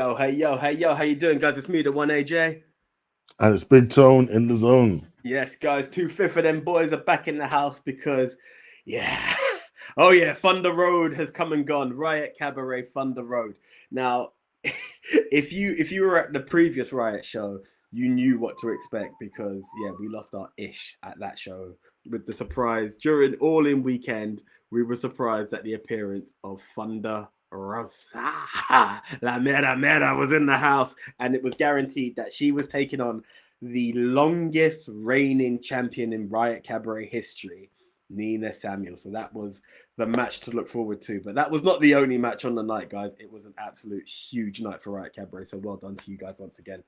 yo, hey, yo, hey, yo, how you doing, guys? It's me, the one AJ. And it's Big Tone in the zone. Yes, guys, 2/5 of them boys are back in the house because, yeah, oh yeah, Thunder Road has come and gone. RIot Cabaret, Thunder Road. Now, if you were at the previous RIot show, you knew what to expect because yeah, we lost our ish at that show with the surprise during All In weekend. We were surprised at the appearance of Thunder Rosa. La mera was in the house, and it was guaranteed that she was taking on the longest reigning champion in RIot Cabaret history, Nina Samuel. So that was the match to look forward to. But that was not the only match on the night, guys. It was an absolute huge night for RIot Cabaret. So well done to you guys once again.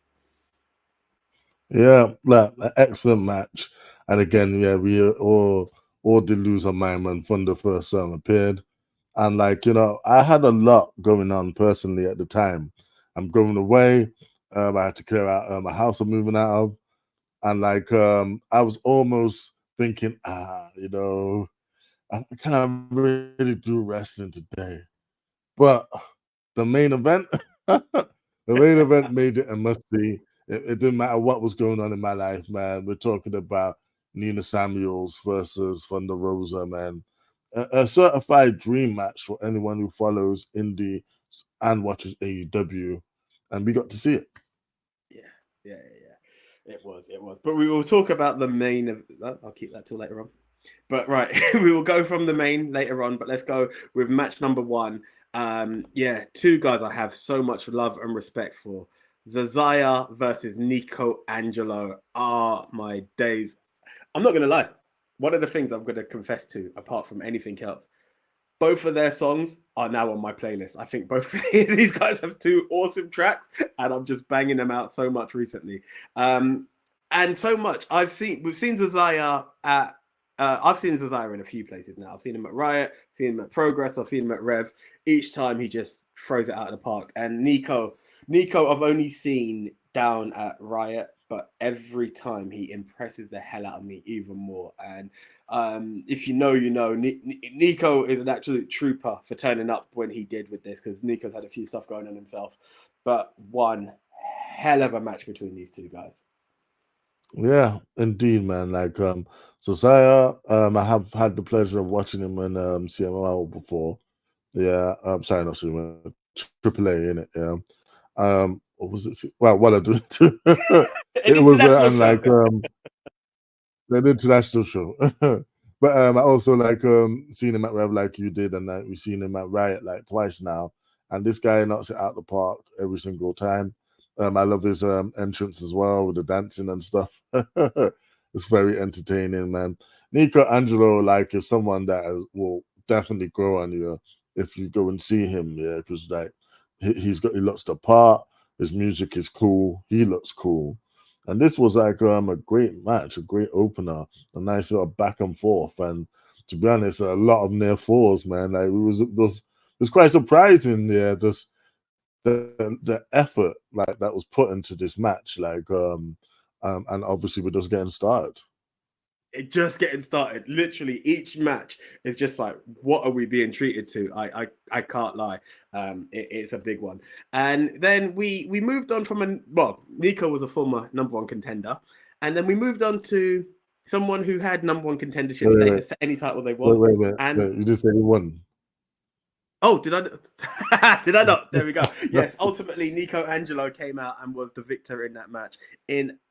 Yeah, like an excellent match. And again, yeah, we all did lose our mind when Thunder first appeared. And like, I had a lot going on personally at the time. I'm going away. I had to clear out a house I'm moving out of. And like I was almost thinking, I kind of really do wrestling today. But the main event, the main event made it a must see. It didn't matter what was going on in my life, man. We're talking about Nina Samuels versus Thunder Rosa, man. A certified dream match for anyone who follows indie and watches AEW, and we got to see it. Yeah. It was. But we will talk about the main of. I'll keep that till later on. But right, we will go from the main later on. But let's go with match number one. Yeah, two guys I have so much love and respect for. Zazaya versus Nico Angelo are my days. I'm not gonna lie. One of the things I'm gonna confess to, apart from anything else, both of their songs are now on my playlist. I think both of these guys have two awesome tracks, and I'm just banging them out so much recently. And so much we've seen Zazaya at. I've seen Zazaya in a few places now. I've seen him at RIot, seen him at Progress, I've seen him at Rev. Each time he just throws it out of the park. And Nico, I've only seen down at RIot, but every time he impresses the hell out of me even more. And if you know, you know, Nico is an absolute trooper for turning up when he did with this, because Nico's had a few stuff going on himself. But one hell of a match between these two guys. Yeah, indeed, man. Like Josiah, I have had the pleasure of watching him in CMLL before. Yeah, sorry, not CMLL, AAA in it. Yeah. What was it? Well, what I did. An It was international and show. like an international show. But I also like seen him at Rev like you did, and like we've seen him at RIot like twice now. And this guy knocks it out the park every single time. I love his entrance as well with the dancing and stuff. It's very entertaining, man. Nico Angelo like is someone that will definitely grow on you if you go and see him, yeah, because like he looks the part. His music is cool. He looks cool. And this was like a great match, a great opener, a nice little back and forth. And to be honest, a lot of near falls, man. Like it was quite surprising, yeah, just the effort like that was put into this match, like and obviously we're just getting started. It just getting started. Literally, each match is just like, what are we being treated to? I can't lie. It's a big one. And then we moved on from Nico was a former number one contender, and then we moved on to someone who had number one contendership status to any title they want. Wait. You just said he won. Oh, did I? Did I not? There we go. Yes, ultimately, Nico Angelo came out and was the victor in that match.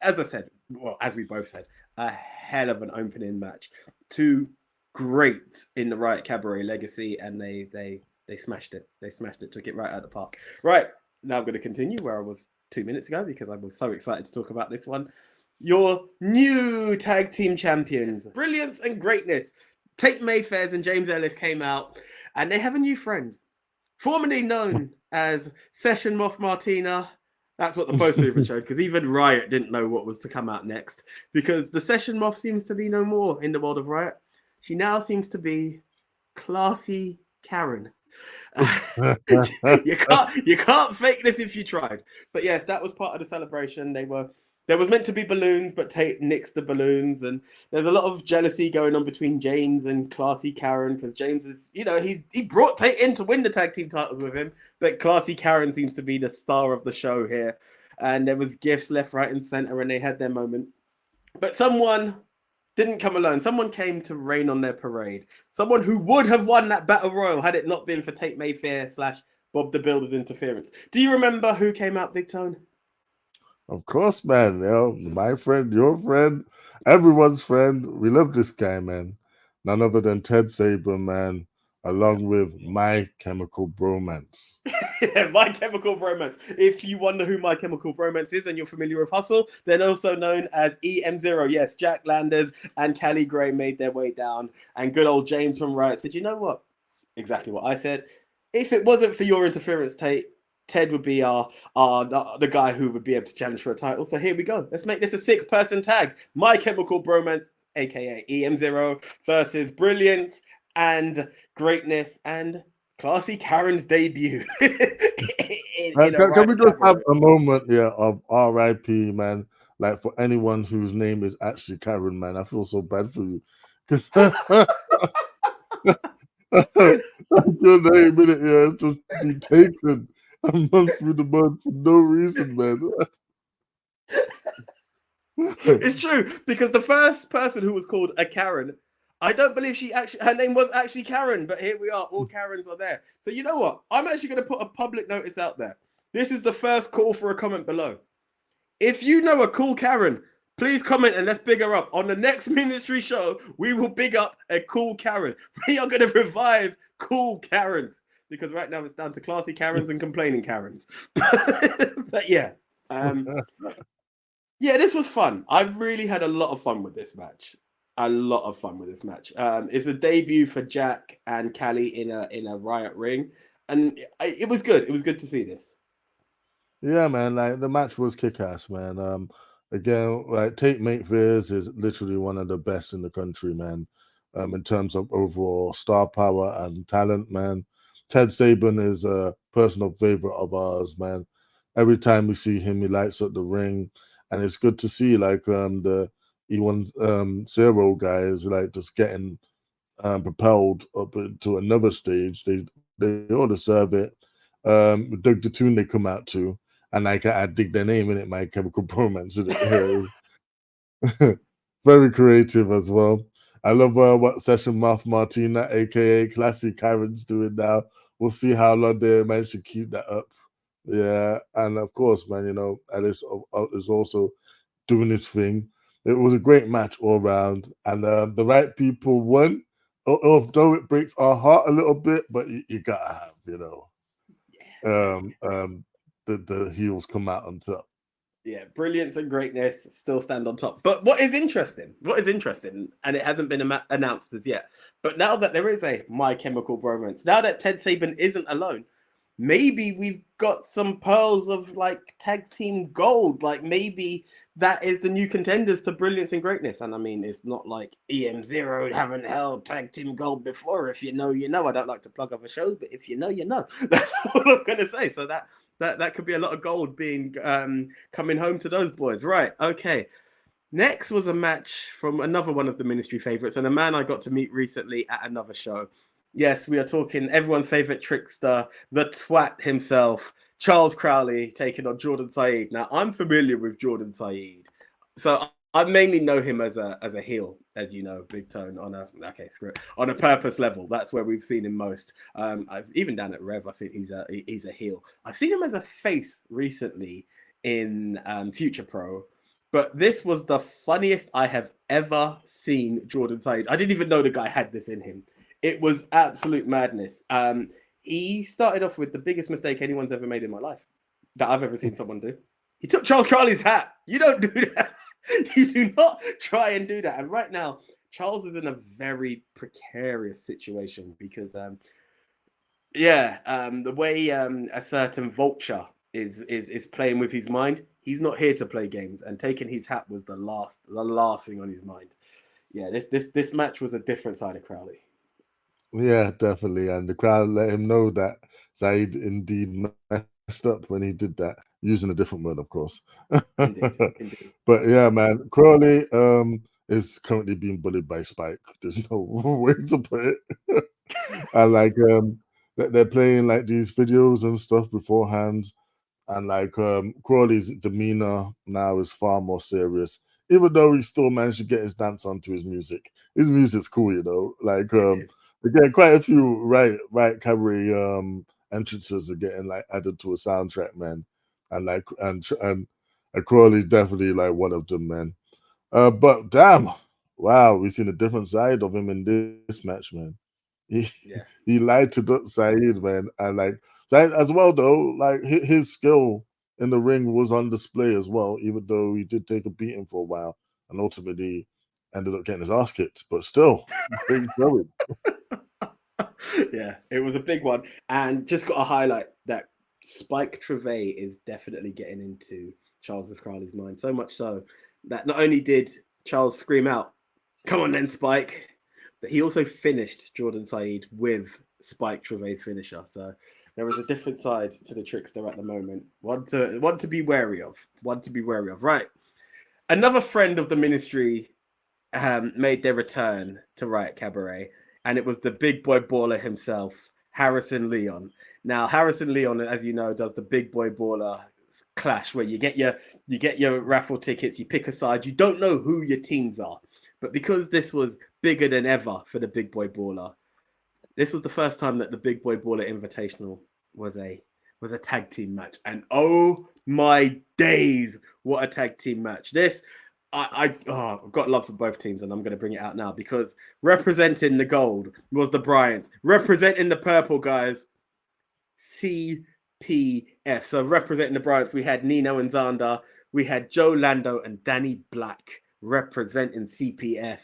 As I said, well, as we both said, a hell of an opening match. Two greats in the RIot Cabaret legacy, and they smashed it. They smashed it, took it right out of the park. Right, now I'm going to continue where I was 2 minutes ago because I was so excited to talk about this one. Your new tag team champions, Brilliance and Greatness. Tate Mayfairs and James Ellis came out, and they have a new friend, formerly known as Session Moth Martina. That's what the poster even showed, because even RIot didn't know what was to come out next, because the Session Moth seems to be no more in the world of RIot. She now seems to be classy Karen. You can't fake this if you tried. But yes, that was part of the celebration. They were There was meant to be balloons, but Tate nixed the balloons, and there's a lot of jealousy going on between James and Classy Karen because James is, he brought Tate in to win the tag team titles with him, but Classy Karen seems to be the star of the show here, and there was gifts left, right, and center, and they had their moment. But someone didn't come alone. Someone came to rain on their parade. Someone who would have won that battle royal had it not been for Tate Mayfair / Bob the Builder's interference. Do you remember who came out, Big Tone? Of course, man. My friend, your friend, everyone's friend. We love this guy, man. None other than Ted Saber, man, along with My Chemical Bromance. Yeah, My Chemical Bromance. If you wonder who My Chemical Bromance is and you're familiar with Hustle, they're also known as EM0. Yes, Jack Landers and Callie Gray made their way down, and good old James from RIot said, you know what? Exactly what I said. If it wasn't for your interference, Ted would be the guy who would be able to challenge for a title. So here we go. Let's make this a 6-person tag. My Chemical Bromance, aka EM0, versus Brilliance and Greatness and Classy Karen's debut. Can we just have a moment, of RIP, man? Like for anyone whose name is actually Karen, man, I feel so bad for you because your name in it, it's just been taken and run through the mud for no reason, man. It's true, because the first person who was called a Karen, I don't believe her name was actually Karen, but here we are, all Karens are there. So you know what? I'm actually going to put a public notice out there. This is the first call for a comment below. If you know a cool Karen, please comment and let's big her up. On the next ministry show, we will big up a cool Karen. We are going to revive cool Karens, because right now it's down to classy Karens and complaining Karens. But yeah. Yeah, this was fun. I really had a lot of fun with this match. It's a debut for Jack and Callie in a RIot ring, and it was good. It was good to see this. Yeah, man. Like the match was kick-ass, man. Again, like Tate Mayfair's is literally one of the best in the country, man. In terms of overall star power and talent, man. Ted Saban is a personal favorite of ours, man. Every time we see him, he lights up the ring, and it's good to see like the E1 guys like just getting propelled up to another stage. They all deserve it. The tune they come out to, and like I dig their name in it, My Chemical Bromance. Very creative as well. I love what Session Martina, aka Classy Karen's doing now. We'll see how long they manage to keep that up. Yeah, and of course, man, Alice is also doing his thing. It was a great match all around, and the right people won. Although it breaks our heart a little bit, but you gotta have, the heels come out on top. Yeah, Brilliance and Greatness still stand on top. But what is interesting, and it hasn't been announced as yet, but now that there is a My Chemical Bromance, now that Ted Saban isn't alone, maybe we've got some pearls of like tag team gold. Like maybe that is the new contenders to Brilliance and Greatness. And I mean, it's not like EM0 haven't held tag team gold before. If you know, you know. I don't like to plug other shows, but if you know, you know. That's all I'm going to say. So that could be a lot of gold being coming home to those boys. Right. Okay. Next was a match from another one of the ministry favorites and a man I got to meet recently at another show. Yes, we are talking everyone's favorite trickster, the twat himself, Charles Crowley, taking on Jordan Saeed. Now, I'm familiar with Jordan Saeed, so I mainly know him as a heel, as you know, Big Tone on a purpose level. That's where we've seen him most. Even down at Rev, I think he's a heel. I've seen him as a face recently in Future Pro, but this was the funniest I have ever seen Jordan Saeed. I didn't even know the guy had this in him. It was absolute madness. He started off with the biggest mistake anyone's ever made in my life that I've ever seen someone do. He took Charles Crowley's hat. You don't do that. You do not try and do that. And right now, Charles is in a very precarious situation because, the way a certain vulture is playing with his mind, he's not here to play games. And taking his hat was the last thing on his mind. Yeah, this match was a different side of Crowley. Yeah, definitely. And the crowd let him know that Saeed indeed messed up when he did that. using a different word, of course. Indeed, indeed. But yeah, man, Crawley is currently being bullied by Spike. There's no way to put it. And like they're playing like these videos and stuff beforehand, and like Crawley's demeanor now is far more serious, even though he still managed to get his dance onto his music. His music's cool, you know. Like It is. again, quite a few right cabaret entrances are getting like added to a soundtrack, man. And like and Crawley's definitely like one of them, man. But damn, wow, we've seen a different side of him in this match, man. He Yeah. he lied to Saeed, man, and like Saeed as well though. Like his skill in the ring was on display as well, even though he did take a beating for a while and ultimately ended up getting his ass kicked. But still, great showing. Yeah, it was a big one. And just got to highlight that Spike Trevay is definitely getting into Charles Crowley's mind. So much so that not only did Charles scream out, "Come on then, Spike," but he also finished Jordan Saeed with Spike Trevay's finisher. So there was a different side to the trickster at the moment. One to be wary of. One to be wary of. Right. Another friend of the ministry made their return to RIot Cabaret, and it was the big boy baller himself, Harrison Leon. Now, Harrison Leon, as you know, does the big boy baller clash where you get your raffle tickets, you pick a side, you don't know who your teams are. But because this was bigger than ever for the big boy baller, this was the first time that the big boy baller invitational was a tag team match. And oh my days, what a tag team match. This I've got love for both teams, and I'm going to bring it out now because representing the gold was the Bryants. Representing the purple, guys, CPF. So representing the Bryants, we had Nino and Zander. We had Joe Lando and Danny Black representing CPF.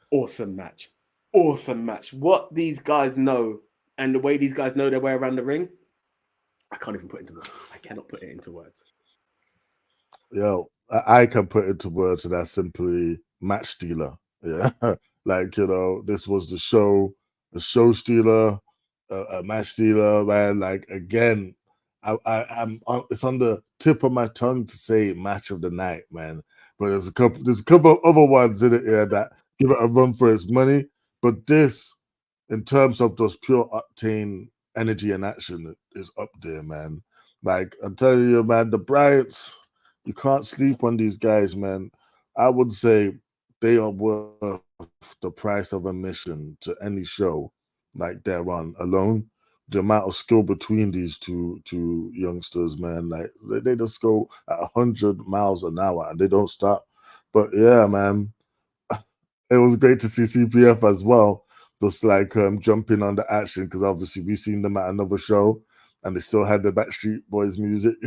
Awesome match. Awesome match. What these guys know and the way these guys know their way around the ring, I can't even put into words. I cannot put it into words. Yo, I can put it into words, and that's simply match stealer. Yeah, like this was the show stealer, a match stealer, man. Like again, I'm it's on the tip of my tongue to say match of the night, man. But there's a couple of other ones in it here that give it a run for its money. But this, in terms of those pure octane energy and action, is up there, man. Like I'm telling you, man, the Bryants. You can't sleep on these guys, man. I would say they are worth the price of admission to any show like they're on alone. The amount of skill between these two youngsters, man, like they just go at 100 miles an hour and they don't stop. But yeah, man, it was great to see CPF as well, just like jumping on the action because obviously we've seen them at another show and they still had the Backstreet Boys music.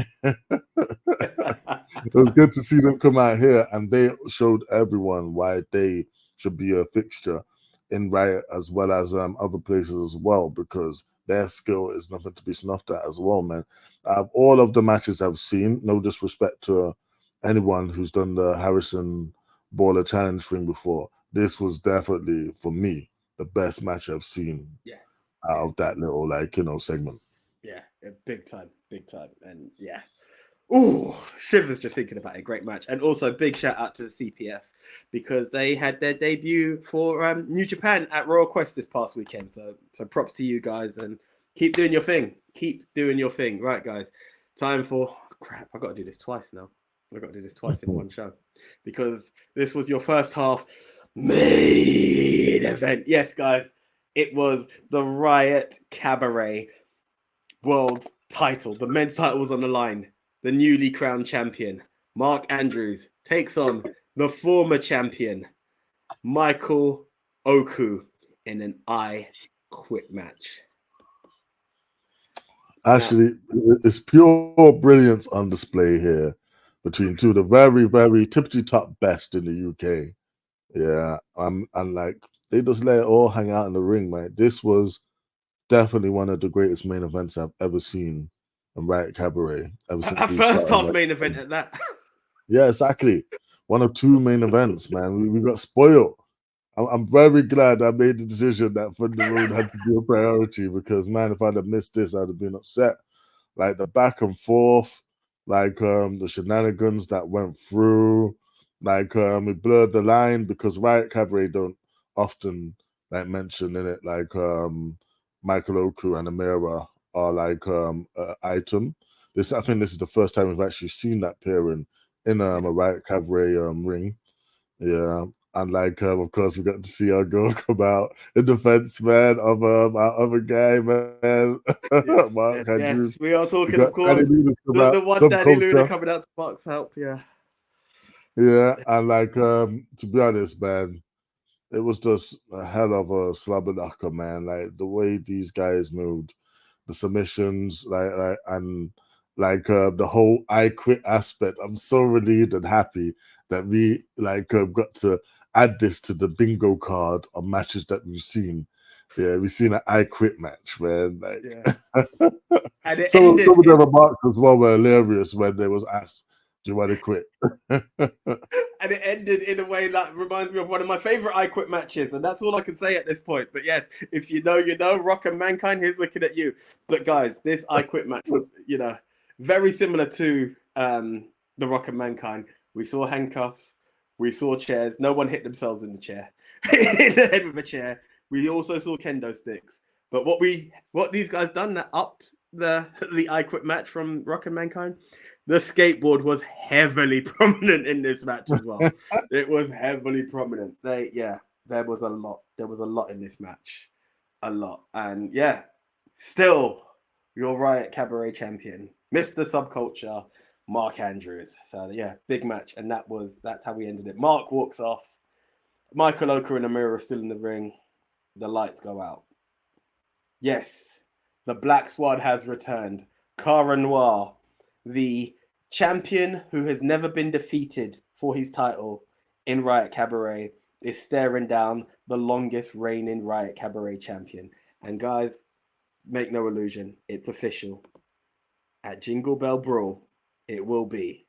It was good to see them come out here, and they showed everyone why they should be a fixture in RIot as well as other places as well, because their skill is nothing to be snuffed at as well, man. All of the matches I've seen, no disrespect to anyone who's done the Harrison Baller Challenge thing before, this was definitely, for me, the best match I've seen out of that little, segment. Yeah, big time. And yeah. Ooh, shivers just thinking about it. Great match. And also big shout out to the CPF because they had their debut for New Japan at Royal Quest this past weekend. So props to you guys and keep doing your thing. Right, guys. Time for crap. I've got to do this twice now. I've got to do this twice in one show because this was your first half main event. Yes, guys. It was the RIot Cabaret World title. The men's title was on the line. The newly crowned champion, Mark Andrews, takes on the former champion, Michael Oku, in an I Quit match. Actually, it's pure brilliance on display here between two of the very, very tippity top best in the UK. Yeah, and like they just let it all hang out in the ring, man. This was definitely one of the greatest main events I've ever seen in RIot Cabaret ever since we first started. half main event at that. Yeah, exactly. One of two main events, man. We got spoiled. I'm very glad I made the decision that Thunder Road had to be a priority because, man, if I'd have missed this, I'd have been upset. like the back and forth, like the shenanigans that went through, like it blurred the line because RIot Cabaret don't often like mention in it like Michael Oku and Mera are like item. I think this is the first time we've actually seen that pairing in a RIot Cabaret ring. Yeah. And like of course we got to see our girl come out in defense, man, of our other guy, man. Yes, Mark yes, Andrews. yes. We are We talking, got of Danny course, Luna come the out, one Danny Luna subculture. coming out to Mark's help. Yeah. Yeah, and like to be honest, man, it was just a hell of a slobber knocker, man. Like the way these guys moved, the submissions, like and like the whole I quit aspect. I'm so relieved and happy that we like got to add this to the bingo card of matches that we've seen. Yeah, we've seen an I quit match, man. Yeah. Like And it some of ended the in remarks as well were hilarious when they was asked, "Do you want to quit?" and it ended in a way that reminds me of one of my favorite I Quit matches, and that's all I can say at this point. But yes, if you know, you know. Rock and Mankind, here's looking at you. But guys, this I Quit match was, very similar to the Rock and Mankind. We saw handcuffs, we saw chairs. No one hit themselves in the chair, in the head with a chair. We also saw kendo sticks. But what these guys done that upped the I Quit match from Rock and Mankind. The skateboard was heavily prominent in this match as well. It was heavily prominent. There was a lot. There was a lot in this match. A lot. And yeah, still your RIot Cabaret champion, Mr. Subculture, Mark Andrews. So yeah, big match. And that's how we ended it. Mark walks off. Michael Oka and Amira are still in the ring. The lights go out. Yes, the Black Squad has returned. Cara Noir, the champion who has never been defeated for his title in RIot Cabaret, is staring down the longest reigning RIot Cabaret champion. And guys, make no illusion, it's official. At Jingle Bell Brawl, it will be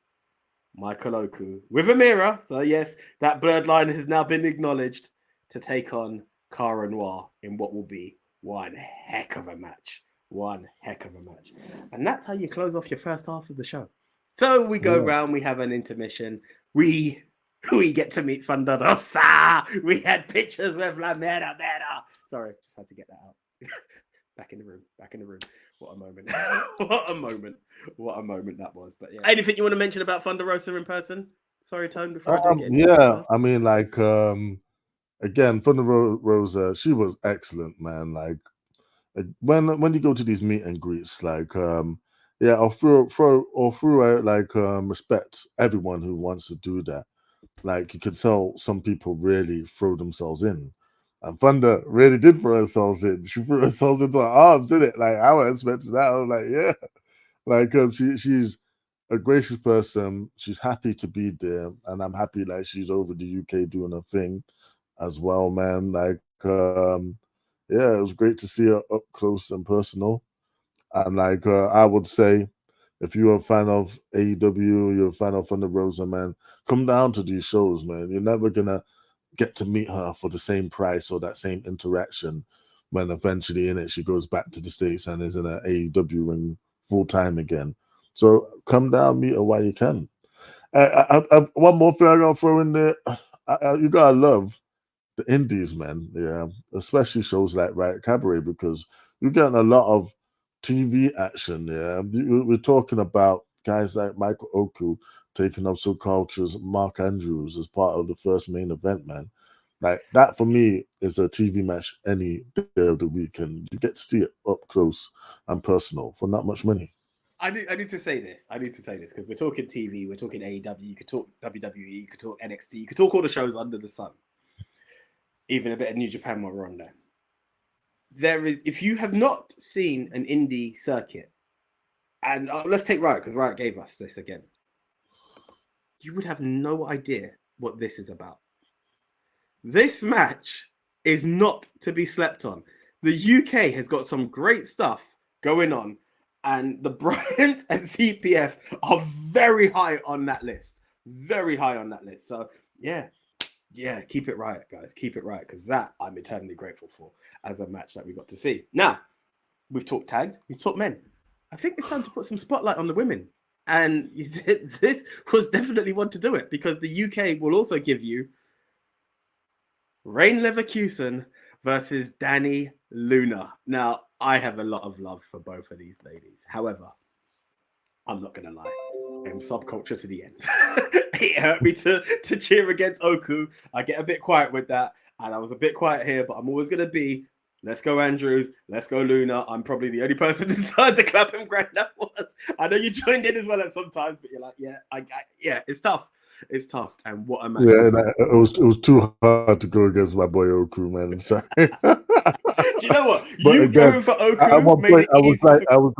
Michael Oku with Amira. So yes, that blurred line has now been acknowledged to take on Cara Noir in what will be one heck of a match. One heck of a match. And that's how you close off your first half of the show. So we go round, we have an intermission. We get to meet Thunder Rosa. We had pictures with La Mera. Sorry, just had to get that out. Back in the room. What a moment. What a moment that was. But yeah. Anything you want to mention about Thunder Rosa in person? Sorry, Tone, before I do get into yeah, I mean, like again, Thunder Rosa, she was excellent, man. Like when you go to these meet and greets, like yeah, I'll throw out like respect everyone who wants to do that. Like you could tell some people really throw themselves in. And Thunder really did throw herself in. She threw herself into her arms, didn't it? Like I was expecting that. I was like, yeah. Like she's a gracious person. She's happy to be there, and I'm happy like she's over the UK doing her thing as well, man. Like yeah, it was great to see her up close and personal. And like I would say, if you're a fan of AEW, you're a fan of Thunder Rosa, man, come down to these shows, man. You're never gonna get to meet her for the same price or that same interaction when eventually in it she goes back to the States and is in an AEW ring full time again. So come down, meet her while you can. One more thing I gotta throw in there. You gotta love the indies, man. Yeah, especially shows like RIot Cabaret because you're getting a lot of TV action. Yeah, we're talking about guys like Michael Oku taking up Subculture's Mark Andrews as part of the first main event, man. Like that for me is a TV match any day of the week, and you get to see it up close and personal for not much money. I need to say this. Because we're talking TV, we're talking AEW, you could talk WWE, you could talk NXT, you could talk all the shows under the sun. Even a bit of New Japan while we're on there. There is, if you have not seen an indie circuit, and let's take RIot, because RIot gave us this again, you would have no idea what this is about. This match is not to be slept on. The UK has got some great stuff going on, and the Bryant and CPF are very high on that list. Very high on that list. So, yeah, keep it RIot, guys. Keep it RIot, because that I'm eternally grateful for as a match that we got to see. Now, we've talked tags, we've talked men. I think it's time to put some spotlight on the women. And this was definitely one to do it, because the UK will also give you Rain Leverkusen versus Danny Luna. Now, I have a lot of love for both of these ladies. However, I'm not going to lie. I'm subculture to the end. It hurt me to cheer against Oku. I get a bit quiet with that. And I was a bit quiet here, but I'm always going to be, let's go Andrews, let's go Luna. I'm probably the only person inside the Clapham Grand that was. I know you joined in as well at some times, but you're like, yeah, yeah, it's tough. It's tough. And what a match. Yeah, it was too hard to go against my boy Oku, man. Sorry. Do you know what? But You again, going for Oku at one made point, it I was easy like, for...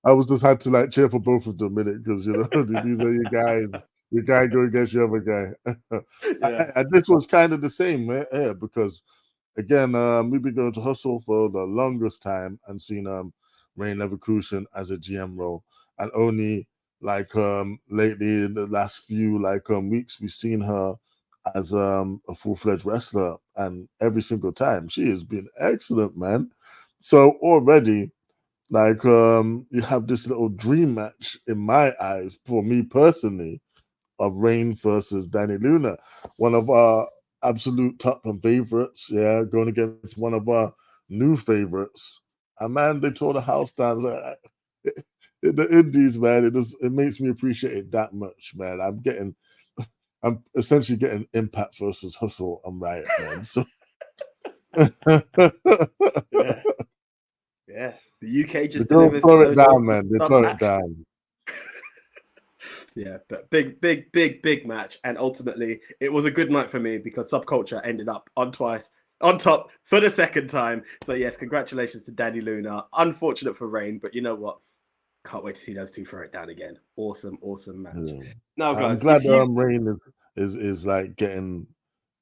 I was just had to like cheer for both of them, minute, because you know these are your guys. Your guy go against your other guy. Yeah. And this was kind of the same, yeah, because again, we've been going to Hustle for the longest time and seen Rain Leverkusen as a GM role, and only like lately in the last few weeks we've seen her as a full-fledged wrestler, and every single time she has been excellent, man. So already, like you have this little dream match in my eyes for me personally of Rain versus Danny Luna, one of our absolute top and favorites, yeah, going against one of our new favorites. And man, they tore the house down. In the indies, man, it makes me appreciate it that much, man. I'm essentially getting Impact versus Hustle on Riot, man. So Yeah. Yeah. The UK just they delivers tore it loads down, of man. They stuff tore it action. down. Yeah, but big match. And ultimately, it was a good night for me because Subculture ended up on top for the second time. So yes, congratulations to Danny Luna. Unfortunate for Rain, but you know what? Can't wait to see those two throw it down again. Awesome match. Yeah. Now, I'm guys, glad Rain is like getting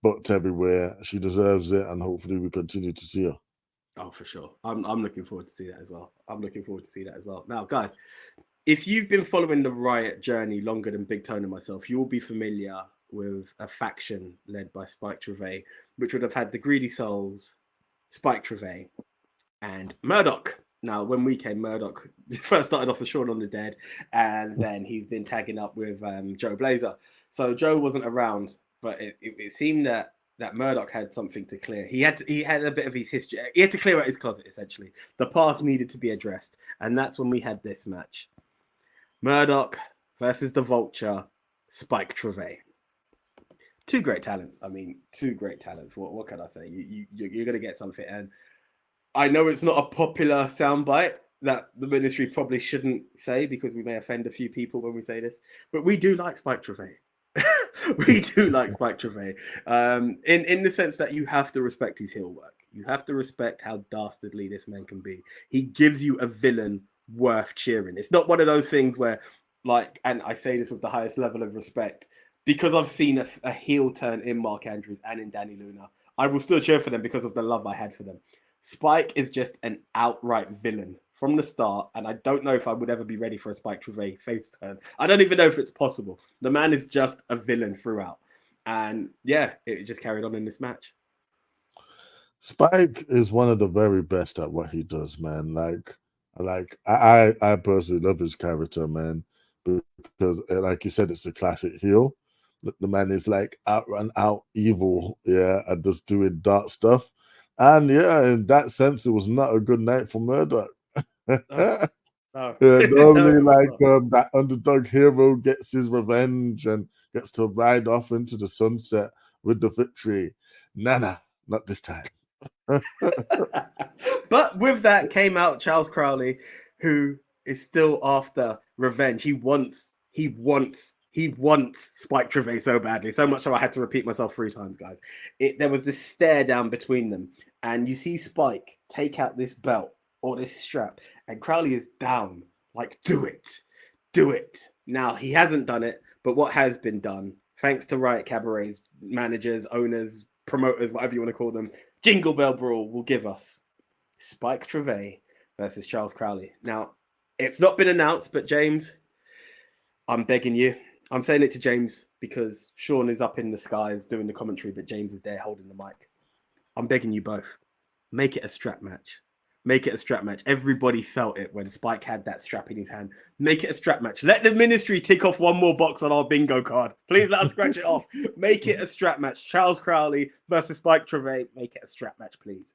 booked everywhere. She deserves it, and hopefully we continue to see her. Oh, for sure. I'm looking forward to see that as well. Now, guys, if you've been following the Riot journey longer than Big Tone and myself, you will be familiar with a faction led by Spike Trevay, which would have had the Greedy Souls, Spike Trevay, and Murdoch. Now, when we came, Murdoch first started off with Shaun on the Dead, and then he's been tagging up with Joe Blazer. So Joe wasn't around, but it seemed that Murdoch had something to clear. He had a bit of his history. He had to clear out his closet, essentially. The past needed to be addressed, and that's when we had this match. Murdoch versus the Vulture, Spike Trevay. Two great talents. I mean, two great talents. What can I say? You're going to get something. And I know it's not a popular soundbite that the ministry probably shouldn't say because we may offend a few people when we say this, but we do like Spike Trevay. We do like Spike Trevay. In the sense that you have to respect his heel work. You have to respect how dastardly this man can be. He gives you a villain worth cheering. It's not one of those things where, like, and I say this with the highest level of respect, because I've seen a heel turn in Mark Andrews and in Danny Luna, I will still cheer for them because of the love I had for them. Spike is just an outright villain from the start, and I don't know if I would ever be ready for a Spike Trevay face turn. I don't even know if it's possible. The man is just a villain throughout. And yeah, it just carried on in this match. Spike is one of the very best at what he does, man. I personally love his character, man, because like you said, it's a classic heel. The man is like out and out evil, yeah, and just doing dark stuff. And yeah, in that sense, it was not a good night for Murdoch. No. Yeah, normally No. that underdog hero gets his revenge and gets to ride off into the sunset with the victory. Nah, not this time. But with that came out Charles Crowley, who is still after revenge. He wants Spike Trevay so badly, so much so I had to repeat myself 3 times, guys. There was this stare down between them, and you see Spike take out this belt or this strap, and Crowley is down, like, do it. Now, he hasn't done it, but what has been done, thanks to RIot Cabaret's managers, owners, promoters, whatever you want to call them, Jingle Bell Brawl will give us Spike Trevay versus Charles Crowley. Now, it's not been announced, but James, I'm begging you. I'm saying it to James because Sean is up in the skies doing the commentary, but James is there holding the mic. I'm begging you both. Make it a strap match. Make it a strap match. Everybody felt it when Spike had that strap in his hand. Make it a strap match. Let the ministry tick off one more box on our bingo card. Please let us scratch it off. Make it a strap match. Charles Crowley versus Spike Trevay. Make it a strap match, please.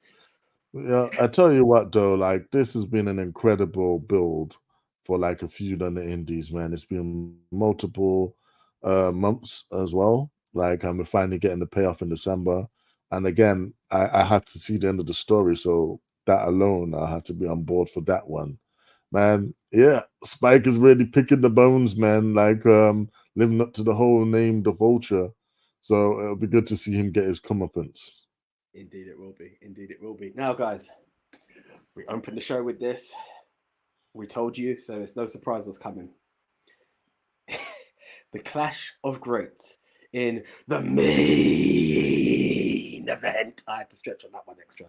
Yeah, I tell you what though, like this has been an incredible build for like a feud on the indies, man. It's been multiple months as well. Like we're finally getting the payoff in December. And again, I had to see the end of the story, so that alone I had to be on board for that one. Man, yeah, Spike is really picking the bones, man, like living up to the whole name, the vulture. So it'll be good to see him get his comeuppance. Indeed it will be. Indeed it will be. Now, guys, we opened the show with this. We told you, so it's no surprise what's coming. The Clash of Greats in the main event. I had to stretch on that one extra.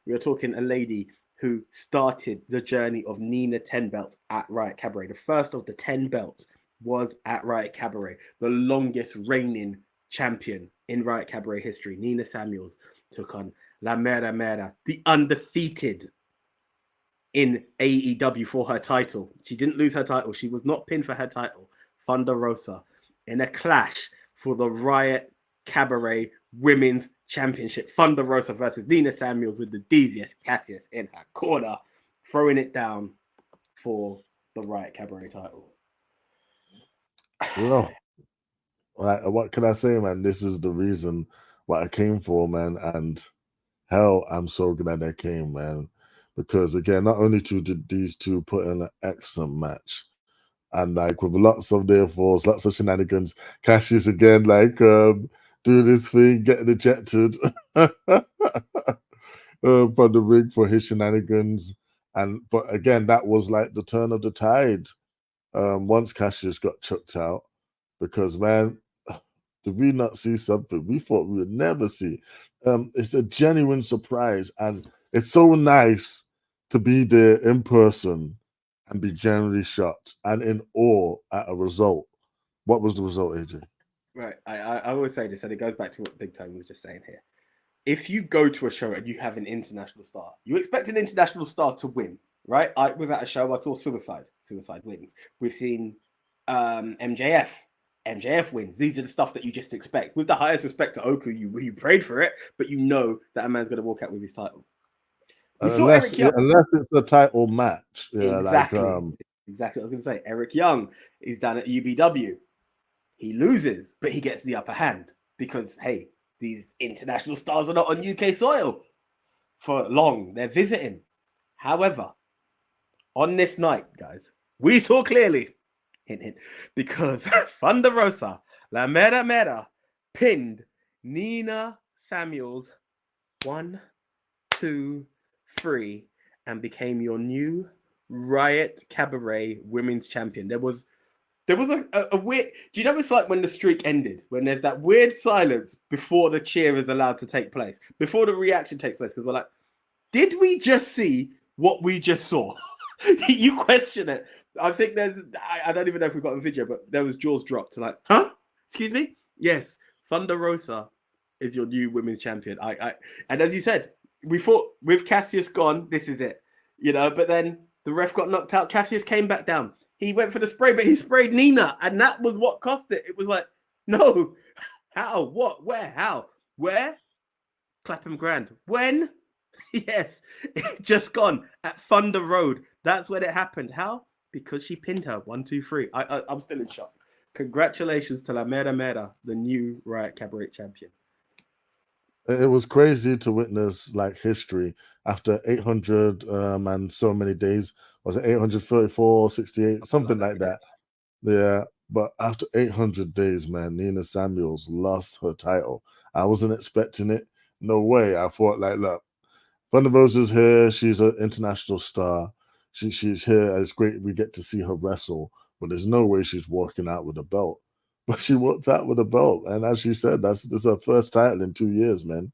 We are talking a lady who started the journey of Nina 10 belts at RIot Cabaret. The first of the 10 belts was at RIot Cabaret, the longest reigning champion in RIot Cabaret history. Nina Samuels took on La Mera, the undefeated in AEW for her title. She didn't lose her title. She was not pinned for her title. Thunder Rosa in a clash for the RIot Cabaret Women's Championship. Thunder Rosa versus Nina Samuels with the devious Cassius in her corner, throwing it down for the RIot Cabaret title. Well, what can I say, man? This is the reason what I came for, man. And hell, I'm so glad I came, man. Because again, not only did these two put in an excellent match, and like with lots of their falls, lots of shenanigans, Cassius again, like doing his thing, getting ejected from the ring for his shenanigans. But again, that was like the turn of the tide once Cassius got chucked out, because man, did we not see something we thought we would never see? It's a genuine surprise, and it's so nice to be there in person and be genuinely shocked and in awe at a result. What was the result, AJ? Right. I always say this, and it goes back to what Big Tone was just saying here. If you go to a show and you have an international star, you expect an international star to win, right? I was at a show, I saw Suicide wins. We've seen MJF wins. These are the stuff that you just expect. With the highest respect to Oku, you prayed for it, but you know that a man's going to walk out with his title. Unless it's a title match. Yeah, exactly. Like, exactly. I was going to say, Eric Young is down at UBW. He loses, but he gets the upper hand because, hey, these international stars are not on UK soil for long. They're visiting. However, on this night, guys, we saw clearly, hint, hint, because Thunder Rosa, La Mera, pinned Nina Samuels 1, 2, 3, and became your new RIot Cabaret Women's Champion. There was a weird... Do you know it's like when the streak ended? When there's that weird silence before the cheer is allowed to take place, before the reaction takes place, because we're like, did we just see what we just saw? You question it. I think there's... I don't even know if we've got a video, but there was jaws dropped. Like, huh? Excuse me? Yes, Thunder Rosa is your new women's champion. And as you said, we thought with Cassius gone, this is it. You know, but then the ref got knocked out. Cassius came back down. He went for the spray, but he sprayed Nina, and that was what cost it. It was like, no, how, what, where, how, where? Clapham Grand. When? Yes, it just gone at Thunder Road. That's when it happened. How? Because she pinned her. 1, 2, 3. I'm still in shock. Congratulations to La Mera, the new RIot Cabaret champion. It was crazy to witness like history after 800 and so many days. Was it 834, 68, something like that? Yeah, but after 800 days, man, Nina Samuels lost her title. I wasn't expecting it. No way. I thought, like, look, Thunder Rosa's here. She's an international star. She's here. And it's great we get to see her wrestle, but there's no way she's walking out with a belt. But she walked out with a belt, and as she said, this is her first title in 2 years, man.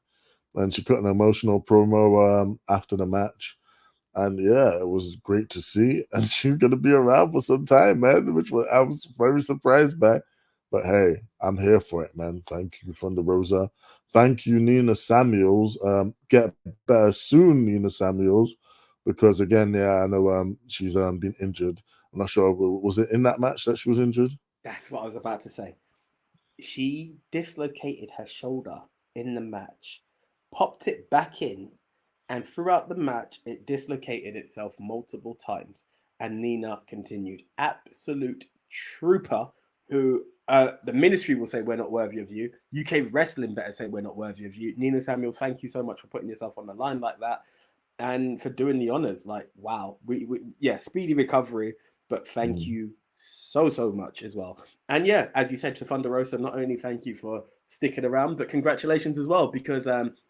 And she cut an emotional promo after the match. And yeah, it was great to see. And she's gonna be around for some time, man, I was very surprised by. But hey, I'm here for it, man. Thank you, Thunder Rosa. Thank you, Nina Samuels. Get better soon, Nina Samuels. because again, I know she's been injured. I'm not sure, was it in that match that she was injured? That's what I was about to say. She dislocated her shoulder in the match, popped it back in, and throughout the match, it dislocated itself multiple times. And Nina continued. Absolute trooper, who the ministry will say we're not worthy of you. UK Wrestling better say we're not worthy of you. Nina Samuels, thank you so much for putting yourself on the line like that and for doing the honors. Like, wow. Yeah, speedy recovery, but thank you so much as well. And yeah, as you said to Thunder Rosa, not only thank you for sticking around, but congratulations as well, because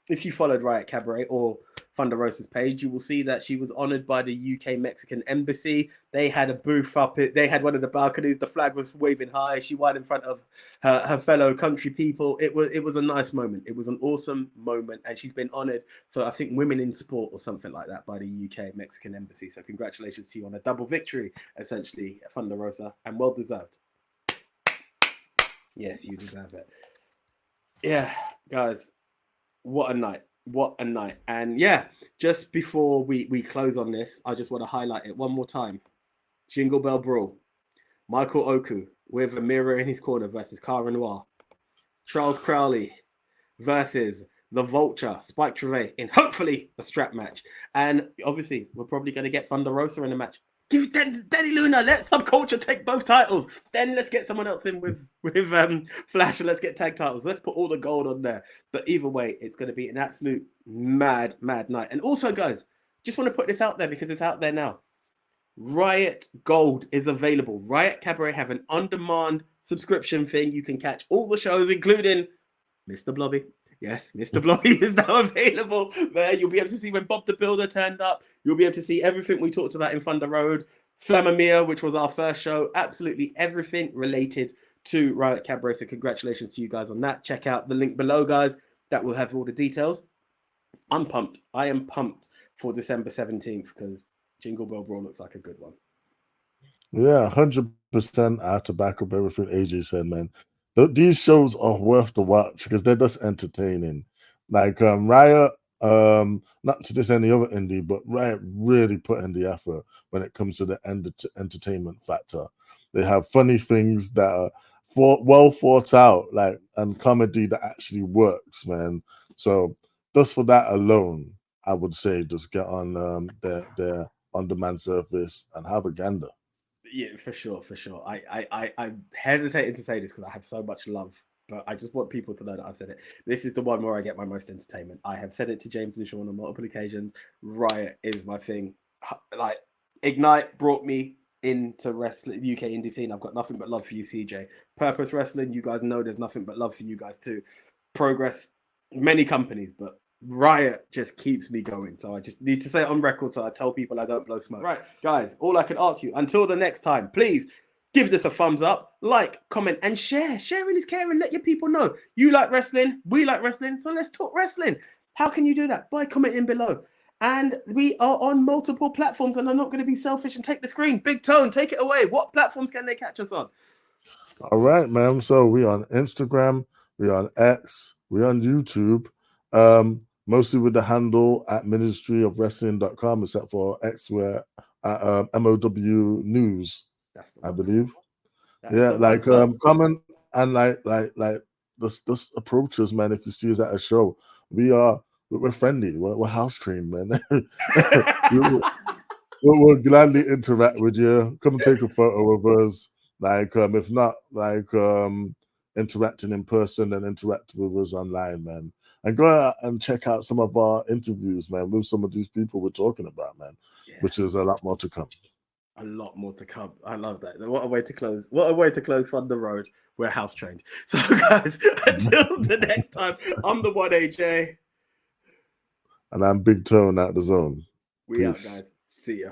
if you followed RIot Cabaret or Thunder Rosa's page, you will see that she was honored by the UK Mexican Embassy. They had a booth up it. They had one of the balconies. The flag was waving high. She went in front of her fellow country people. It was a nice moment. It was an awesome moment, and she's been honored for, I think, Women in Sport or something like that by the UK Mexican Embassy. So congratulations to you on a double victory, essentially, Thunder Rosa, and well deserved. Yes, you deserve it. Yeah, guys, what a night. What a night. And yeah, just before we close on this, I just want to highlight it one more time. Jingle Bell Brawl. Michael Oku with a mirror in his corner versus Cara Noir. Charles Crowley versus the Vulture, Spike Trevay, in hopefully a strap match. And obviously, we're probably going to get Thunder Rosa in a match. Give Danny Luna, let Subculture take both titles. Then let's get someone else in with Flash, and let's get tag titles. Let's put all the gold on there. But either way, it's going to be an absolute mad night. And also, guys, just want to put this out there because it's out there now. RIot Gold is available. RIot Cabaret have an on-demand subscription thing. You can catch all the shows, including Mr. Blobby. Yes, Mr. Blobby is now available there. You'll be able to see when Bob the Builder turned up. You'll be able to see everything we talked about in Thunder Road. Slamamia, which was our first show. Absolutely everything related to RIot Cabaret. So congratulations to you guys on that. Check out the link below, guys. That will have all the details. I'm pumped. I am pumped for December 17th because Jingle Bell Brawl looks like a good one. Yeah, 100% I have to back up everything AJ said, man. These shows are worth the watch because they're just entertaining. Like RIot, not to diss any other indie, but RIot really put in the effort when it comes to the entertainment factor. They have funny things that are well thought out, like, and comedy that actually works, man. So just for that alone, I would say just get on their on-demand service and have a gander. Yeah, for sure. I'm hesitating to say this because I have so much love, but I just want people to know that I've said it. This is the one where I get my most entertainment. I have said it to James and Sean on multiple occasions. RIot is my thing. Like, Ignite brought me into wrestling, UK indie scene. I've got nothing but love for you, CJ. Purpose Wrestling, you guys know there's nothing but love for you guys too. Progress, many companies, but RIot just keeps me going. So I just need to say it on record so I tell people I don't blow smoke. Right, guys, all I can ask you, until the next time, please give this a thumbs up, like, comment, and share. Sharing is caring. Let your people know. You like wrestling, we like wrestling, so let's talk wrestling. How can you do that? By commenting below. And we are on multiple platforms, and I'm not going to be selfish and take the screen. Big Tone, take it away. What platforms can they catch us on? All right, ma'am. So we on Instagram, we on X, we on YouTube. Mostly with the handle at ministryofwrestling.com, except for X, where at MOW News, I believe. Yeah, like comment and like just approach us, man. If you see us at a show, we're friendly. We're house trained, man. we'll gladly interact with you. Come and take a photo of us. Like if not, like interacting in person, and interact with us online, man. And go out and check out some of our interviews, man, with some of these people we're talking about, man, which is a lot more to come. A lot more to come. I love that. What a way to close. What a way to close Thunder Road. We're house trained. So, guys, until the next time, I'm the one AJ. And I'm Big Tone at the Zone. We out, guys. See ya.